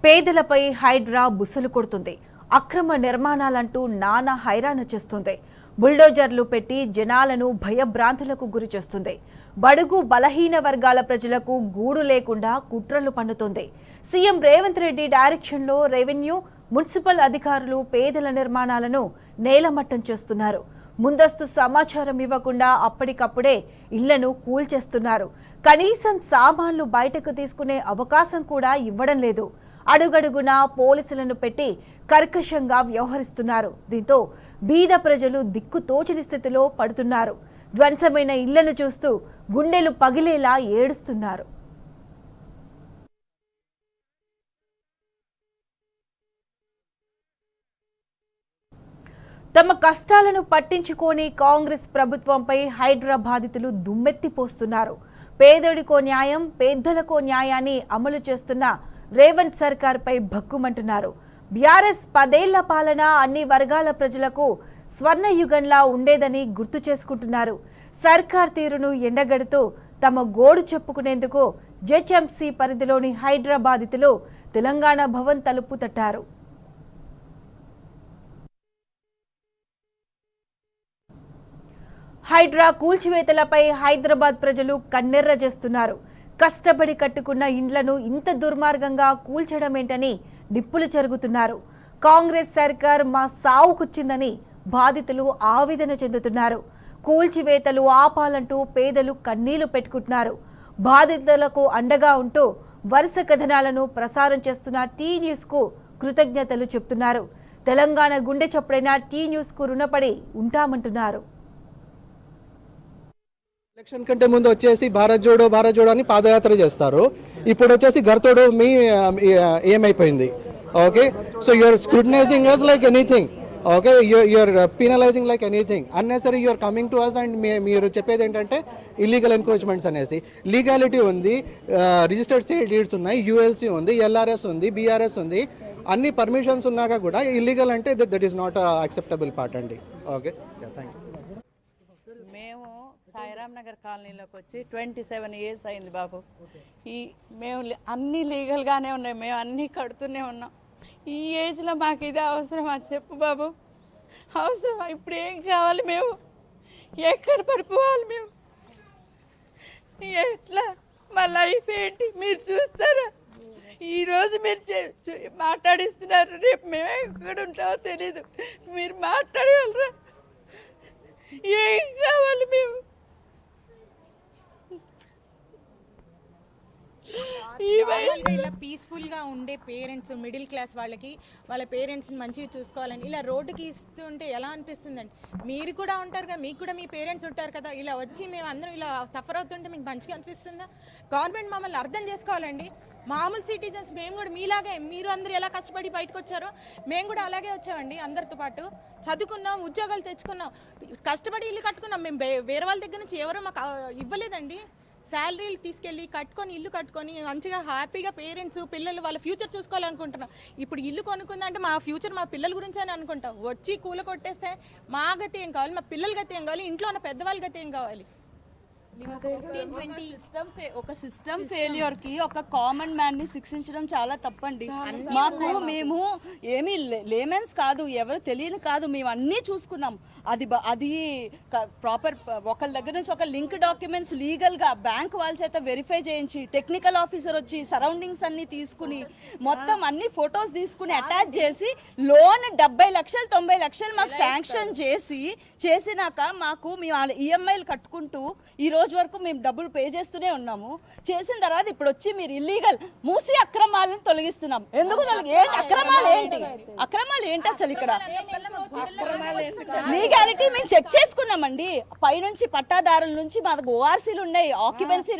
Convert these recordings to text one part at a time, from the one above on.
పేదలపై హైడ్రా బుసలు కొడుతుంది. అక్రమ నిర్మాణాలంటూ నానా హైరాణ చేస్తుంది. బుల్డోజర్లు పెట్టి జనాలను భయభ్రాంతులకు గురి చేస్తుంది. బడుగు బలహీన వర్గాల ప్రజలకు గూడు లేకుండా కుట్రలు పన్నుతోంది. సీఎం రేవంత్ రెడ్డి డైరెక్షన్లో రెవెన్యూ, మున్సిపల్ అధికారులు పేదల నిర్మాణాలను నేలమట్టం చేస్తున్నారు. ముందస్తు సమాచారం ఇవ్వకుండా అప్పటికప్పుడే ఇళ్లను కూల్చేస్తున్నారు. కనీసం సామాన్లు బయటకు తీసుకునే అవకాశం కూడా ఇవ్వడం లేదు. అడుగడుగునా పోలీసులను పెట్టి కర్కశంగా వ్యవహరిస్తున్నారు. దీంతో బీద ప్రజలు దిక్కుతోచని స్థితిలో పడుతున్నారు. ధ్వంసమైన ఇళ్లను చూస్తూ గుండెలు పగిలేలా ఏడుస్తున్నారు. తమ కష్టాలను పట్టించుకోని కాంగ్రెస్ ప్రభుత్వంపై హైడ్రా బాధితులు దుమ్మెత్తిపోస్తున్నారు. పేదోడికో న్యాయం, పేదలకో న్యాయాన్ని అమలు చేస్తున్న రేవంత్ సర్కార్పై భగ్గుమంటున్నారు. బీఆర్ఎస్ 10 ఏళ్ల పాలన అన్ని వర్గాల ప్రజలకు స్వర్ణయుగంలా ఉండేదని గుర్తు చేసుకుంటున్నారు. సర్కార్ తీరును ఎండగడుతూ తమ గోడు చెప్పుకునేందుకు జెడ్ఎంసీ పరిధిలోని హైడ్రా బాధితులు తెలంగాణ భవన్ తలుపు తట్టారు. హైడ్రా కూల్చివేతలపై హైదరాబాద్ ప్రజలు కన్నెర్ర చేస్తున్నారు. కష్టపడి కట్టుకున్న ఇండ్లను ఇంత దుర్మార్గంగా కూల్చడమేంటని నిప్పులు చెరుగుతున్నారు. కాంగ్రెస్ సర్కార్ మా సావుకొచ్చిందని బాధితులు ఆవేదన చెందుతున్నారు. కూల్చివేతలు ఆపాలంటూ పేదలు కన్నీళ్లు పెట్టుకుంటున్నారు. బాధితులకు అండగా ఉంటూ వరుస కథనాలను ప్రసారం చేస్తున్న టీ న్యూస్కు కృతజ్ఞతలు చెప్తున్నారు. తెలంగాణ గుండె చప్పుడైన టీ న్యూస్కు రుణపడి ఉంటామంటున్నారు. ఎలక్షన్ కంటే ముందు వచ్చేసి భారత్ జోడో అని పాదయాత్ర చేస్తారు. ఇప్పుడు వచ్చేసి గర్తోడు మీ ఏమైపోయింది. Okay, so you're scrutinizing us like anything. Okay, you're penalizing like anything. Unnecessary you're coming to us and మీరు చెప్పేది ఏంటంటే ఇల్లీగల్ ఎన్క్రోచ్మెంట్స్ అనేసి. లీగాలిటీ ఉంది, రిజిస్టర్డ్ సేల్ డీడ్స్ ఉన్నాయి, యూఎల్సీ ఉంది, ఎల్ఆర్ఎస్ ఉంది, బీఆర్ఎస్ ఉంది. అన్ని పర్మిషన్స్ ఉన్నాక కూడా ఇల్లీగల్ అంటే that is not acceptable part అండి. Okay, thank you. Sairam Nagar కాలనీలోకి వచ్చి 27 ఇయర్స్ అయింది బాబు. మేము అన్నీ లీగల్గానే ఉన్నాయి, మేము అన్నీ కడుతూనే ఉన్నాం. ఈ ఏజ్లో మాకు ఇది అవసరమా చెప్పు బాబు? అవసరమా? ఇప్పుడు ఏం కావాలి? మేము ఎక్కడ పడిపోవాలి? మేము ఎట్లా? మా లైఫ్ ఏంటి మీరు చూస్తారా? ఈరోజు మీరు మాట్లాడిస్తున్నారు, రేపు మేము ఎక్కడ ఉంటామో తెలీదు. మీరు మాట్లాడగలరా? ఏం కావాలి? మేము ఇలా పీస్ఫుల్గా ఉండే పేరెంట్స్, మిడిల్ క్లాస్ వాళ్ళకి వాళ్ళ పేరెంట్స్ని మంచిగా చూసుకోవాలని ఇలా రోడ్డుకి ఇస్తుంటే ఎలా అనిపిస్తుందండి? మీరు కూడా ఉంటారు కదా, మీకు కూడా మీ పేరెంట్స్ ఉంటారు కదా. ఇలా వచ్చి మేము అందరం ఇలా సఫర్ అవుతుంటే మీకు మంచిగా అనిపిస్తుందా? గవర్నమెంట్ మమ్మల్ని అర్థం చేసుకోవాలండి. మామూలు సిటిజన్స్ మేము కూడా మీలాగే, మీరు అందరూ ఎలా కష్టపడి బయటకు వచ్చారో మేము కూడా అలాగే వచ్చామండి. అందరితో పాటు చదువుకున్నాం, ఉద్యోగాలు తెచ్చుకున్నాం, కష్టపడి ఇల్లు కట్టుకున్నాం. మేము వేరే వాళ్ళ దగ్గర నుంచి ఎవరో మాకు ఇవ్వలేదండి. శాలరీలు తీసుకెళ్ళి కట్టుకొని ఇల్లు కట్టుకొని మంచిగా హ్యాపీగా పేరెంట్స్, పిల్లలు వాళ్ళ ఫ్యూచర్ చూసుకోవాలనుకుంటున్నాం. ఇప్పుడు ఇల్లు కొనుక్కుందంటే మా ఫ్యూచర్ మా పిల్లల గురించి అని అనుకుంటాం. వచ్చి కూల కొట్టేస్తే మా గతి ఏం కావాలి? మా పిల్లల గతి ఏం కావాలి? ఇంట్లో ఉన్న పెద్దవాళ్ళ గతి ఏం కావాలి? ఒక సిస్టమ్ ఫెయిల్యూర్ కి ఒక కామన్ మ్యాన్ ని శిక్షించడం చాలా తప్పండి. మాకు మేము ఏమీ లేమెన్స్ కాదు, ఎవరు తెలియని కాదు, మేము అన్నీ చూసుకున్నాం. అది ప్రాపర్ ఒకళ్ళ దగ్గర నుంచి ఒక లింక్ డాక్యుమెంట్స్ లీగల్గా బ్యాంక్ వాళ్ళ చేత వెరిఫై చేయించి, టెక్నికల్ ఆఫీసర్ వచ్చి సరౌండింగ్స్ అన్నీ తీసుకుని మొత్తం అన్ని ఫొటోస్ తీసుకుని అటాచ్ చేసి లోన్ 70 లక్షలు 90 లక్షలు మాకు శాంక్షన్ చేసినాక మాకు మేము ఈఎంఐలు కట్టుకుంటూ ఈ రోజు వరకు మేము డబ్బులు పే చేస్తూనే ఉన్నాము. చేసిన తర్వాత ఇప్పుడు వచ్చి మీరు ఇల్లీగల్ మూసి అక్రమాలను తొలగిస్తున్నాం. ఎందుకు ఏంటి అక్రమాలు? అక్రమాలు ఏంటి అసలు? ఇక్కడ లీగాలిటీ మేము చెక్ చేసుకున్నామండి. పైనుంచి పట్టాదారుల నుంచి మా దగ్గర ఓఆర్సీలు ఉన్నాయి, ఆక్యుపెన్సీ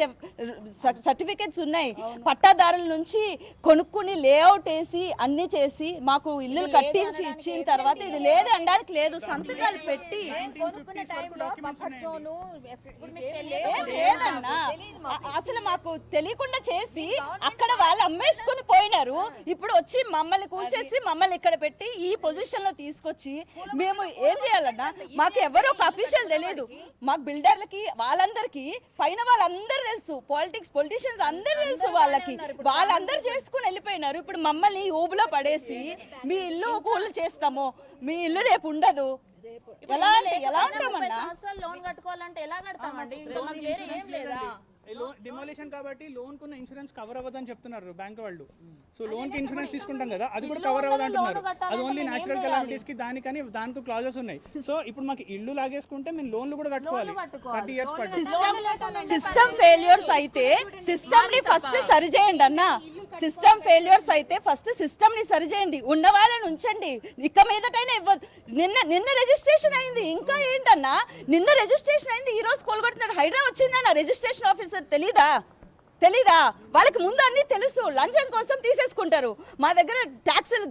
సర్టిఫికెట్స్ ఉన్నాయి. పట్టాదారుల నుంచి కొనుక్కుని లేఅవుట్ వేసి అన్ని చేసి మాకు ఇల్లు కట్టించి ఇచ్చిన తర్వాత ఇది లేదు అనడానికి లేదు. సంతకాలు పెట్టి లేదన్నా అసలు మాకు తెలియకుండా చేసి అక్కడ వాళ్ళు అమ్మేసుకుని పోయినారు. ఇప్పుడు వచ్చి మమ్మల్ని కూల్చేసి మమ్మల్ని ఇక్కడ పెట్టి ఈ పొజిషన్ లో తీసుకొచ్చి మేము ఏం చేయాలన్నా? మాకు ఎవరో ఒక అఫీషియల్ తెలియదు. మాకు బిల్డర్లకి వాళ్ళందరికీ పైన వాళ్ళందరూ తెలుసు, పొలిటీషియన్స్ అందరూ తెలుసు. వాళ్ళందరూ చేసుకుని వెళ్ళిపోయినారు. చేయమన్నారు. ఇప్పుడు మమ్మల్ని ఊబులో పడేసి మీ ఇల్లు కూల్ చేస్తాము, మీ ఇల్లు రేపు ఉండదు. ఎలా అంటే ఎలా ఉంటామన్నా? లోన్ కట్టుకోవాలంటే ఎలా కడతామండి? ఇంకా మాకు వేరే ఏం లేదా? డిమాలిషన్ కాబట్టి లోన్ కున్న ఇన్సూరెన్స్ కవర్ అవ్వదని చెప్తున్నారు బ్యాంక్ వాళ్ళు. సో లోన్ కి ఇన్సూరెన్స్ తీసుకుంటాం కదా, అది కూడా కవర్ అవ్వదు అంటున్నారు. అది ఓన్లీ నేచురల్ కెలామిటీస్ కి దానికని దానికి క్లాజెస్ ఉన్నాయి. సో ఇప్పుడు మాకు ఇల్లు లాగేసుకుంటే మేము లోన్లు కూడా కట్టుకోవాలి. 30 years పడుతుంది. సిస్టమ్ ఫెయిల్యూర్స్ అయితే సిస్టమ్ ని ఫస్ట్ సరిచేయండి అన్న. సిస్టమ్ ఫెయిల్యూర్స్ అయితే ఫస్ట్ సిస్టమ్ ని సరిచేయండి, ఉన్న వాళ్ళని ఉంచండి. ఇక మీదటైనా ఇవ్వదు. నిన్న రిజిస్ట్రేషన్ అయింది, ఇంకా ఏంటన్నా నిన్న రిజిస్ట్రేషన్ అయింది, ఈ రోజు కోలుకొడుతున్నారు. హైడ్రా వచ్చిందన్న రిజిస్ట్రేషన్ ఆఫీసర్ తెలీదా? వాళ్ళకి ముందు అన్ని తెలుసు, లంచం కోసం తీసేసుకుంటారు. మా దగ్గర ట్యాక్సులు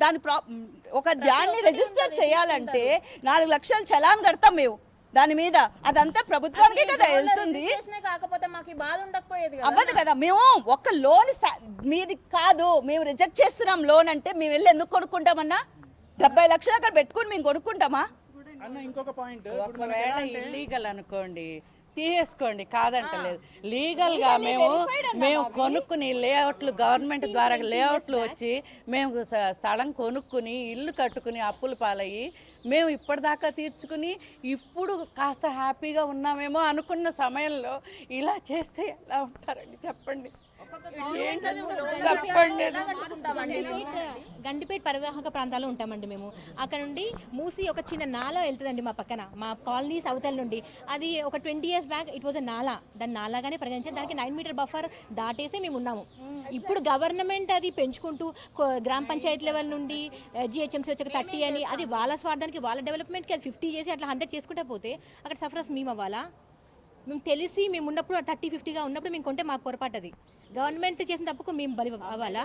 ఒక దాన్ని రిజిస్టర్ చేయాలంటే 4 లక్షలు చలాన్ కడతాం మేము దాని మీద. అదంతా ప్రభుత్వానికి కదా వెళ్తుంది. కాకపోతే మాకు బాధ ఉండకపోయేది అవ్వదు కదా. మేము ఒక లోన్ మీది కాదు, మేము రిజెక్ట్ చేస్తున్నాం లోన్ అంటే మేము వెళ్ళి ఎందుకు కొనుక్కుంటామన్నా? 70 లక్షలు అక్కడ పెట్టుకుని మేము కొనుక్కుంటామా అన్న? ఇంకొక పాయింట్, ఒకవేళ ఇల్లీగల్ అనుకోండి తీసేసుకోండి, కాదంటలేదు. లీగల్గా మేము కొనుక్కుని లేఅవుట్లు గవర్నమెంట్ ద్వారా లేఅవుట్లు వచ్చి మేము స్థలం కొనుక్కుని ఇల్లు కట్టుకుని అప్పులు పాలయ్యి మేము ఇప్పటిదాకా తీర్చుకుని ఇప్పుడు కాస్త హ్యాపీగా ఉన్నామేమో అనుకున్న సమయంలో ఇలా చేస్తే ఎలా ఉంటారండి చెప్పండి? చెప్పండి. గండిపేట పరివాహక ప్రాంతాల్లో ఉంటామండి మేము. అక్కడ నుండి మూసి ఒక చిన్న నాలా వెళ్తుందండి మా పక్కన, మా కాలనీ అవతల నుండి. అది ఒక 20 years back it was a నాలా. దాన్ని నాలాగానే పరిగణించారు. దానికి 9 meter బఫర్ దాటేసి మేము ఉన్నాము. ఇప్పుడు గవర్నమెంట్ అది పెంచుకుంటూ గ్రామ పంచాయతీ లెవెల్ నుండి జిహెచ్ఎంసీ వచ్చాక 30 అని, అది వాళ్ళ స్వార్థానికి వాళ్ళ డెవలప్మెంట్కి అది 50 చేసి అట్లా 100 చేసుకుంటే పోతే అక్కడ సఫరర్స్ మేము అవ్వాలా? మేము తెలిసి మేము ఉన్నప్పుడు 30-50గా ఉన్నప్పుడు మేము కొంటే మాకు పొరపాటు. అది గవర్నమెంట్ చేసిన తప్పుకు మేము బలి అవ్వాలా?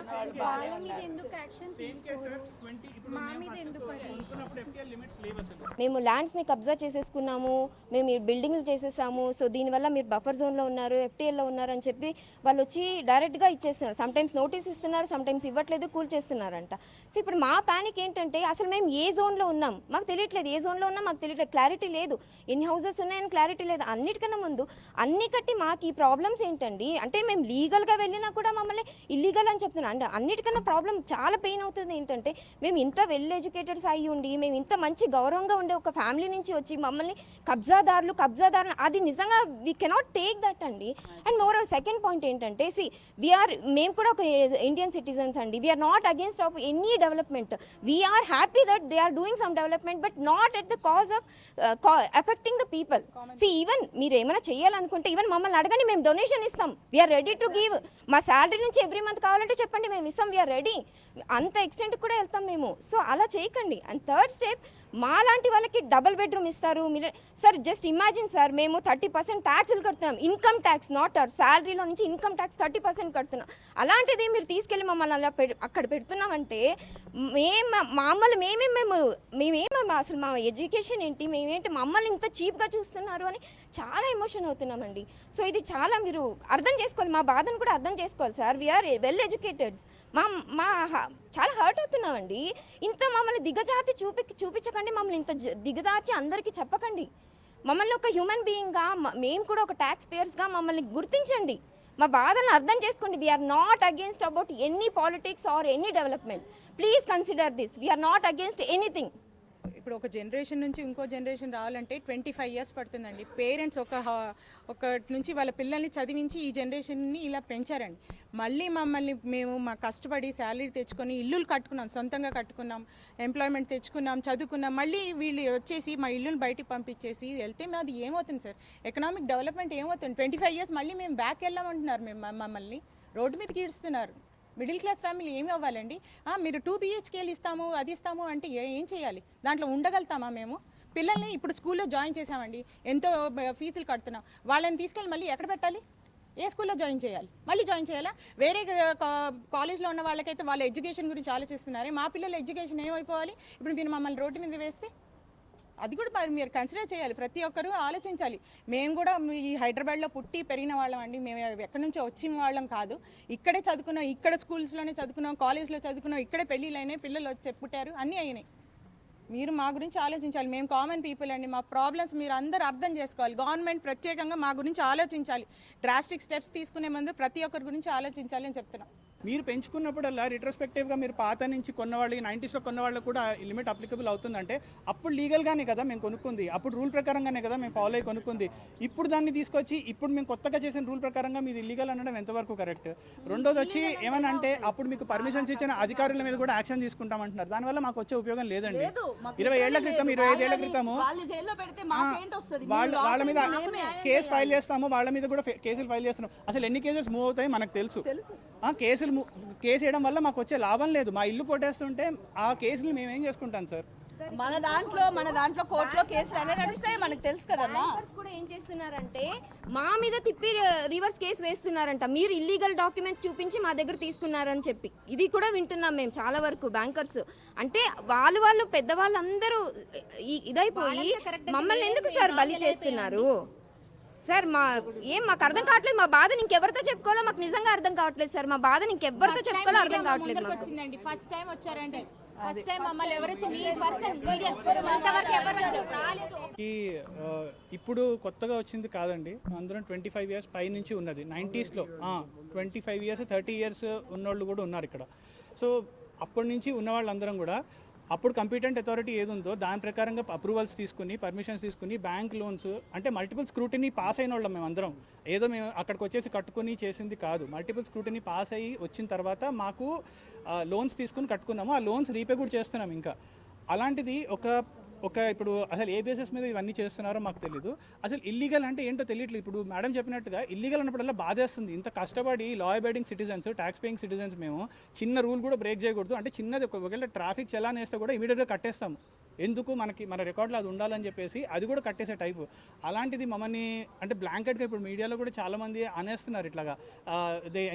మేము ల్యాండ్స్ని కబ్జా చేసేసుకున్నాము, మేము ఈ బిల్డింగ్లు చేసేసాము, సో దీనివల్ల మీరు బఫర్ జోన్లో ఉన్నారు, ఎఫ్టీఎల్లో ఉన్నారు అని చెప్పి వాళ్ళు వచ్చి డైరెక్ట్గా ఇచ్చేస్తున్నారు. సమ్టైమ్స్ నోటీస్ ఇస్తున్నారు, సమ్టైమ్స్ ఇవ్వట్లేదు, కూల్ చేస్తున్నారంట. సో ఇప్పుడు మా ప్యానిక్ ఏంటంటే అసలు మేము ఏ జోన్లో ఉన్నాం మాకు తెలియట్లేదు, ఏ జోన్లో ఉన్నాం మాకు తెలియట్లేదు, క్లారిటీ లేదు. ఎన్ని హౌసెస్ ఉన్నాయని క్లారిటీ లేదు. అన్నిటికన్నా ముందు అన్ని కట్టి మాకు ఈ ప్రాబ్లమ్స్ ఏంటండి? అంటే మేము లీగల్గా వెళ్ళినా కూడా మమ్మల్ని ఇల్లీగల్ అని చెప్తున్నాం. అంటే అన్నిటికన్నా ప్రాబ్లం చాలా పెయిన్ అవుతుంది ఏంటంటే మేము ఇంత వెల్ ఎడ్యుకేటెడ్స్ అయ్యి ఉండి మేము ఇంత మంచి గౌరవంగా ఉండే ఒక ఫ్యామిలీ నుంచి వచ్చి మమ్మల్ని కబ్జాదారులు అది నిజంగా వీ కెనాట్ టేక్ దట్ అండి. అండ్ మోర్ సెకండ్ పాయింట్ ఏంటంటే మేము కూడా ఒక ఇండియన్ సిటిజన్స్ అండి. We are not against of any development. We are happy that they are doing some development but not at the cause of affecting the people. Even మీరు ఏమైనా చేయాలనుకుంటే even మమ్మల్ని అడగండి, మేము డొనేషన్ ఇస్తాం. We are ready to give. మా salary నుంచి every month కావాలంటే చెప్పండి, మేము ఇస్తాం. We are ready. అంత ఎక్స్టెంట్ కూడా వెళ్తాం మేము. సో అలా చేయకండి. అండ్ థర్డ్ స్టెప్, మా లాంటి వాళ్ళకి డబుల్ బెడ్రూమ్ ఇస్తారు. సార్ జస్ట్ ఇమాజిన్ సార్, మేము 30% ట్యాక్స్లు కడుతున్నాం. ఇన్కమ్ ట్యాక్స్, నాట్ అవర్ శాలరీలో నుంచి ఇన్కమ్ ట్యాక్స్ 30% కడుతున్నాం. అలాంటిది మీరు తీసుకెళ్ళి మమ్మల్ని అలా అక్కడ పెడుతున్నామంటే మేమేమో అసలు మా ఎడ్యుకేషన్ ఏంటి, మేమేంటి, మమ్మల్ని ఇంత చీప్గా చూస్తున్నారు అని చాలా ఎమోషన్ అవుతున్నామండి. సో ఇది చాలా మీరు అర్థం చేసుకోవాలి, మా బాధను కూడా అర్థం చేసుకోవాలి సార్. We are well ఎడ్యుకేటెడ్స్. మా చాలా హర్ట్ అవుతున్నామండి. ఇంత మమ్మల్ని దిగజాతి చూపించకండి, మమ్మల్ని ఇంత దిగజాతి అందరికీ చెప్పకండి. మమ్మల్ని ఒక హ్యూమన్ బీయింగ్గా, మేము కూడా ఒక ట్యాక్స్ పేయర్స్గా మమ్మల్ని గుర్తించండి. మా బాధలను అర్థం చేసుకోండి. We are not against about any politics or any development. Please consider this. We are not against anything. ఇప్పుడు ఒక జనరేషన్ నుంచి ఇంకో జనరేషన్ రావాలంటే 25 years పడుతుందండి. పేరెంట్స్ ఒక నుంచి వాళ్ళ పిల్లల్ని చదివించి ఈ జనరేషన్ని ఇలా పెంచారండి. మళ్ళీ మేము మా కష్టపడి శాలరీ తెచ్చుకొని ఇల్లులు కట్టుకున్నాం, సొంతంగా కట్టుకున్నాం, ఎంప్లాయ్మెంట్ తెచ్చుకున్నాం, చదువుకున్నాం. మళ్ళీ వీళ్ళు వచ్చేసి మా ఇల్లుని బయటికి పంపించేసి వెళ్తే అది ఏమవుతుంది సార్? ఎకనామిక్ డెవలప్మెంట్ ఏమవుతుంది? 25 years మళ్ళీ మేము బ్యాక్ వెళ్ళామంటున్నారు. మమ్మల్ని రోడ్డు మీదకి ఈడుస్తున్నారు. మిడిల్ క్లాస్ ఫ్యామిలీ ఏమి అవ్వాలండి? మీరు 2 BHKలు ఇస్తాము, అది ఇస్తాము అంటే ఏం చేయాలి? దాంట్లో ఉండగలుగుతామా మేము? పిల్లల్ని ఇప్పుడు స్కూల్లో జాయిన్ చేసామండి, ఎంతో ఫీజులు కడుతున్నాం. వాళ్ళని తీసుకెళ్ళి మళ్ళీ ఎక్కడ పెట్టాలి? ఏ స్కూల్లో జాయిన్ చేయాలి? మళ్ళీ జాయిన్ చేయాలా? వేరే కాలేజ్లో ఉన్న వాళ్ళకైతే వాళ్ళ ఎడ్యుకేషన్ గురించి ఆలోచిస్తున్నారే. మా పిల్లల ఎడ్యుకేషన్ ఏమైపోవాలి? ఇప్పుడు మీరు మమ్మల్ని రోడ్డు మీద వేస్తే అది కూడా మీరు కన్సిడర్ చేయాలి. ప్రతి ఒక్కరూ ఆలోచించాలి. మేము కూడా ఈ హైదరాబాద్లో పుట్టి పెరిగిన వాళ్ళం అండి. మేము ఎక్కడి నుంచో వచ్చిన వాళ్ళం కాదు. ఇక్కడే చదువుకున్నాం, ఇక్కడ స్కూల్స్లోనే చదువుకున్నాం, కాలేజ్లో చదువుకున్నాం, ఇక్కడే పెళ్ళిళ్ళు అయినాయి, పిల్లలు వచ్చి పుట్టారు, అన్నీ అయినాయి. మీరు మా గురించి ఆలోచించాలి. మేము కామన్ పీపుల్ అండి. మా ప్రాబ్లమ్స్ మీరు అందరూ అర్థం చేసుకోవాలి. గవర్నమెంట్ ప్రత్యేకంగా మా గురించి ఆలోచించాలి. డ్రాస్టిక్ స్టెప్స్ తీసుకునే ముందు ప్రతి ఒక్కరి గురించి ఆలోచించాలి అని చెప్తున్నాం. మీరు పెంచుకున్నప్పుడల్లా రిట్రోస్పెక్టివ్గా మీరు పాత నుంచి కొన్న వాళ్ళకి 90sలో కొన్న వాళ్ళకి కూడా లిమిట్ అప్లికబుల్ అవుతుందంటే అప్పుడు లీగల్గానే కదా మేము కొనుక్కుంది, అప్పుడు రూల్ ప్రకారంగానే కదా మేము ఫాలో అయ్యి కొనుక్కుంది. ఇప్పుడు దాన్ని తీసుకొచ్చి ఇప్పుడు మేము కొత్తగా చేసిన రూల్ ప్రకారంగా మీది ఇల్లీగల్ అనడం ఎంతవరకు కరెక్ట్? రెండోది వచ్చి ఏమన్నా అంటే అప్పుడు మీకు పర్మిషన్స్ ఇచ్చిన అధికారుల మీద కూడా యాక్షన్ తీసుకుంటామంటున్నారు. దానివల్ల మాకు వచ్చే ఉపయోగం లేదండి. 20 ఏళ్ల క్రితం 25 ఏళ్ల క్రితము వాళ్ళ మీద కేసు ఫైల్ చేస్తాము, వాళ్ళ మీద కూడా కేసులు ఫైల్ చేస్తున్నాం. అసలు ఎన్ని కేసెస్ మూవ్ అవుతాయి మనకు తెలుసు. కేసు వేయడం వల్ల మాకు వచ్చే లాభం లేదు. మా ఇల్లు కొట్టేస్తుంటే ఆ కేసులు మేమేం చేసుకుంటాం సార్? మన దాంట్లో కోర్టులో కేసులు ఎలా నడుస్తాయి మనకు తెలుసు కదమ్మా. బ్యాంకర్స్ కూడా ఏం చేస్తున్నారంటే మా మీద తిప్పి రివర్స్ కేసు వేస్తున్నారంట, మీరు ఇల్లీగల్ డాక్యుమెంట్స్ చూపించి మా దగ్గర తీసుకున్నారని చెప్పి. ఇది కూడా వింటున్నాం మేము చాలా వరకు. బ్యాంకర్స్ అంటే వాళ్ళు పెద్దవాళ్ళందరూ ఇదైపోయి మమ్మల్ని ఎందుకు సార్ బలి చేస్తున్నారు సార్? మాకు అర్థం కావట్లేదు. మా బాధ ఇంకెవరితో చెప్పుకోవాలో మాకు నిజంగా అర్థం కావట్లేదు సార్. మా బాధ ఇంకెవరితో చెప్పుకోవాలో అర్థం కావట్లేదు మాకు. ఫస్ట్ టైం వచ్చారండి, ఫస్ట్ టైం మమ్మల్ని ఎవరు వచ్చి మీ పర్సన్ మీడియా ఇంతవరకు ఎవరు వచ్చి రాలేదు. ఇప్పుడు కొత్తగా వచ్చింది కాదండి, అందరం 25 years పై నుంచి ఉన్నది. 90sలో 25 years 30 years ఉన్నోళ్ళు కూడా ఉన్నారు ఇక్కడ. సో అప్పటి నుంచి ఉన్న వాళ్ళందరం కూడా అప్పుడు కంపిటెంట్ అథారిటీ ఏది ఉందో దాని ప్రకారంగా అప్రూవల్స్ తీసుకుని పర్మిషన్స్ తీసుకుని బ్యాంక్ లోన్స్ అంటే మల్టిపుల్ స్క్రూటినీ పాస్ అయిన వాళ్ళం మేమందరం. ఏదో మేము అక్కడికి వచ్చేసి కట్టుకుని చేసింది కాదు, మల్టిపుల్ స్క్రూటినీ పాస్ అయ్యి వచ్చిన తర్వాత మాకు లోన్స్ తీసుకుని కట్టుకున్నాము. ఆ లోన్స్ రీపే కూడా చేస్తున్నాం ఇంకా. అలాంటిది ఇప్పుడు అసలు ఏ బేసిస్ మీద ఇవన్నీ చేస్తున్నారో మాకు తెలీదు. అసలు ఇల్లీగల్ అంటే ఏంటో తెలియట్లేదు. ఇప్పుడు మేడం చెప్పినట్టుగా ఇల్లీగల్ అన్నప్పుడల్లా బాధేస్తుంది. ఇంత కష్టపడి law abiding citizens, tax paying citizens మేము చిన్న రూల్ కూడా బ్రేక్ చేయకూడదు. అంటే చిన్నది ఒకవేళ ట్రాఫిక్ చలాన్ వేస్తే కూడా ఇమీడియట్గా కట్టేస్తాము. ఎందుకు మన రికార్డులో అది ఉండాలని చెప్పేసి అది కూడా కట్టేసే టైపు. అలాంటిది మమ్మల్ని అంటే బ్లాంకెట్గా ఇప్పుడు మీడియాలో కూడా చాలామంది అనేస్తున్నారు ఇట్లాగా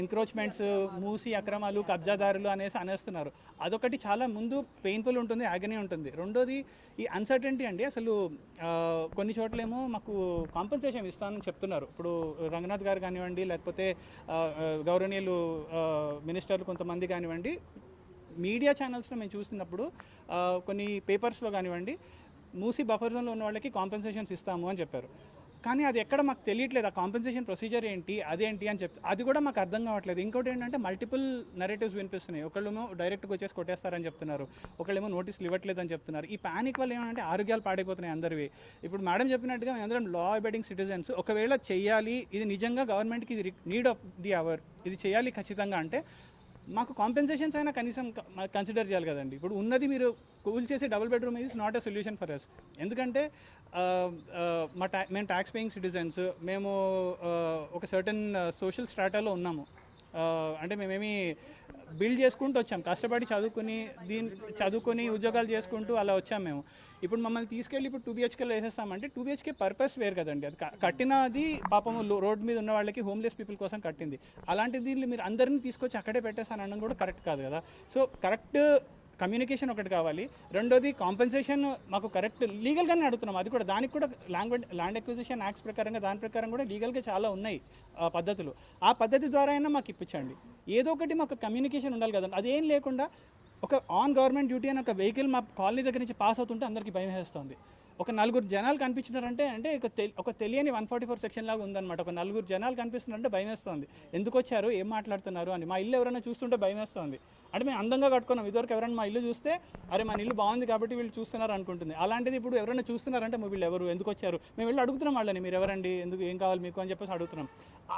ఎంక్రోచ్మెంట్స్, మూసి అక్రమాలు, కబ్జాదారులు అనేసి అనేస్తున్నారు. అదొకటి చాలా ముందు పెయిన్ఫుల్ ఉంటుంది, యాగనీ ఉంటుంది. రెండోది ఈ అన్సర్టెనిటీ అండి. అసలు కొన్ని చోట్లేమో మాకు కాంపెన్సేషన్ ఇస్తానని చెప్తున్నారు. ఇప్పుడు రంగనాథ్ గారు కానివ్వండి, లేకపోతే గౌరవనీయులు మినిస్టర్లు కొంతమంది కానివ్వండి, మీడియా ఛానల్స్లో మేము చూసినప్పుడు కొన్ని పేపర్స్లో కానివ్వండి మూసి బఫర్ జోన్లో ఉన్న వాళ్ళకి కాంపెన్సేషన్స్ ఇస్తాము అని చెప్పారు. కానీ అది ఎక్కడ మాకు తెలియట్లేదు. ఆ కాంపెన్సేషన్ ప్రొసీజర్ ఏంటి, అదేంటి అని చెప్తే అది కూడా మాకు అర్థం కావట్లేదు. ఇంకోటి ఏంటంటే మల్టిపుల్ నెరేటివ్స్ వినిపిస్తున్నాయి. ఒకళ్ళేమో డైరెక్ట్గా వచ్చేసి కొట్టేస్తారని చెప్తున్నారు, ఒకళ్ళేమో నోటీసులు ఇవ్వట్లేదని చెప్తున్నారు. ఈ ప్యానిక్ వల్ల ఏమంటే ఆరోగ్యాలు పాడైపోతున్నాయి అందరివి. ఇప్పుడు మేడం చెప్పినట్టుగా మేమందరం లా అబైడింగ్ సిటిజన్స్. ఒకవేళ చెయ్యాలి, ఇది నిజంగా గవర్నమెంట్కి ఇది నీడ్ ఆఫ్ ది అవర్, ఇది చేయాలి ఖచ్చితంగా అంటే మాకు కాంపెన్సేషన్స్ అయినా కనీసం కన్సిడర్ చేయాలి కదండి. ఇప్పుడు ఉన్నది మీరు కూల్ చేసి double bedroom is not a solution for us. ఎందుకంటే మేము ట్యాక్స్ పేయింగ్ సిటిజన్స్, మేము ఒక సర్టన్ సోషల్ స్ట్రాటాలో ఉన్నాము. అంటే మేమేమి బిల్డ్ చేసుకుంటూ వచ్చాం, కష్టపడి చదువుకొని ఉద్యోగాలు చేసుకుంటూ అలా వచ్చాం మేము. ఇప్పుడు మమ్మల్ని తీసుకెళ్ళి ఇప్పుడు 2 BHKలో వేసేస్తామంటే 2 BHK పర్పస్ వేరు కదండి. అది కట్టినది పాపం రోడ్ మీద ఉన్న వాళ్ళకి, హోమ్లెస్ పీపుల్ కోసం కట్టింది. అలాంటిది మీరు అందరినీ తీసుకొచ్చి అక్కడే పెట్టేస్తాను అనడం కూడా కరెక్ట్ కాదు కదా. సో కరెక్ట్ కమ్యూనికేషన్ ఒకటి కావాలి. రెండోది కాంపెన్సేషన్ మాకు కరెక్ట్ లీగల్గానే అడుగుతున్నాం. అది కూడా దానికి కూడా ల్యాండ్ అక్విజిషన్ యాక్ట్స్ ప్రకారంగా దాని ప్రకారం కూడా లీగల్గా చాలా ఉన్నాయి పద్ధతులు. ఆ పద్ధతి ద్వారా అయినా మాకు ఇప్పించండి. ఏదో ఒకటి మాకు కమ్యూనికేషన్ ఉండాలి కదండి. అదేం లేకుండా ఒక ఆన్ గవర్నమెంట్ డ్యూటీ అని ఒక వెహికల్ మా కాలనీ దగ్గర నుంచి పాస్ అవుతుంటే అందరికీ భయం వేస్తుంది. ఒక 4 జనాలు కనిపించినారంటే ఒక తెలియని 144 సెక్షన్ లాగా ఉందన్నమాట. ఒక 4 జనాలు కనిపిస్తున్నారంటే భయం వేస్తుంది. ఎందుకు వచ్చారు, ఏం మాట్లాడుతున్నారు అని. మా ఇల్లు ఎవరైనా చూస్తుంటే భయం వేస్తుంది. అంటే మేము అందంగా కట్టుకున్నాం. ఇదివరకు ఎవరైనా మా ఇల్లు చూస్తే అరే మన ఇల్లు బాగుంది కాబట్టి వీళ్ళు చూస్తున్నారు అనుకుంటుంది. అలాంటిది ఇప్పుడు ఎవరైనా చూస్తున్నారంటే వీళ్ళు ఎవరు, ఎందుకు వచ్చారు, మేము వెళ్ళి అడుగుతున్నాం వాళ్ళని, మీరు ఎవరండి, ఎందుకు, ఏం కావాలి మీకు అని చెప్పేసి అడుగుతున్నాం.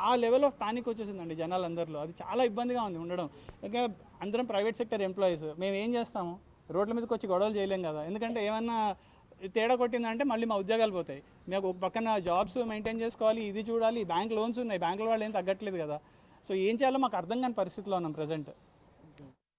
ఆ లెవెల్ ఆఫ్ పానిక్ వచ్చేసిందండి జనాలందరిలో. అది చాలా ఇబ్బందిగా ఉంది ఉండడం. ఇంకా అందరం ప్రైవేట్ సెక్టర్ ఎంప్లాయీస్, మేము ఏం చేస్తాము, రోడ్ల మీదకి వచ్చి గొడవలు చేయలేం కదా. ఎందుకంటే ఏమన్నా తేడా కొట్టిందంటే మళ్ళీ మా ఉద్యోగాలు పోతాయి. మేము ఒక పక్కన జాబ్స్ మెయింటైన్ చేసుకోవాలి, ఇది చూడాలి, బ్యాంక్ లోన్స్ ఉన్నాయి, బ్యాంకుల వాళ్ళు ఏం తగ్గట్లేదు కదా. సో ఏం చేయాలో మాకు అర్థం కాని పరిస్థితిలో ఉన్నాం ప్రజెంట్.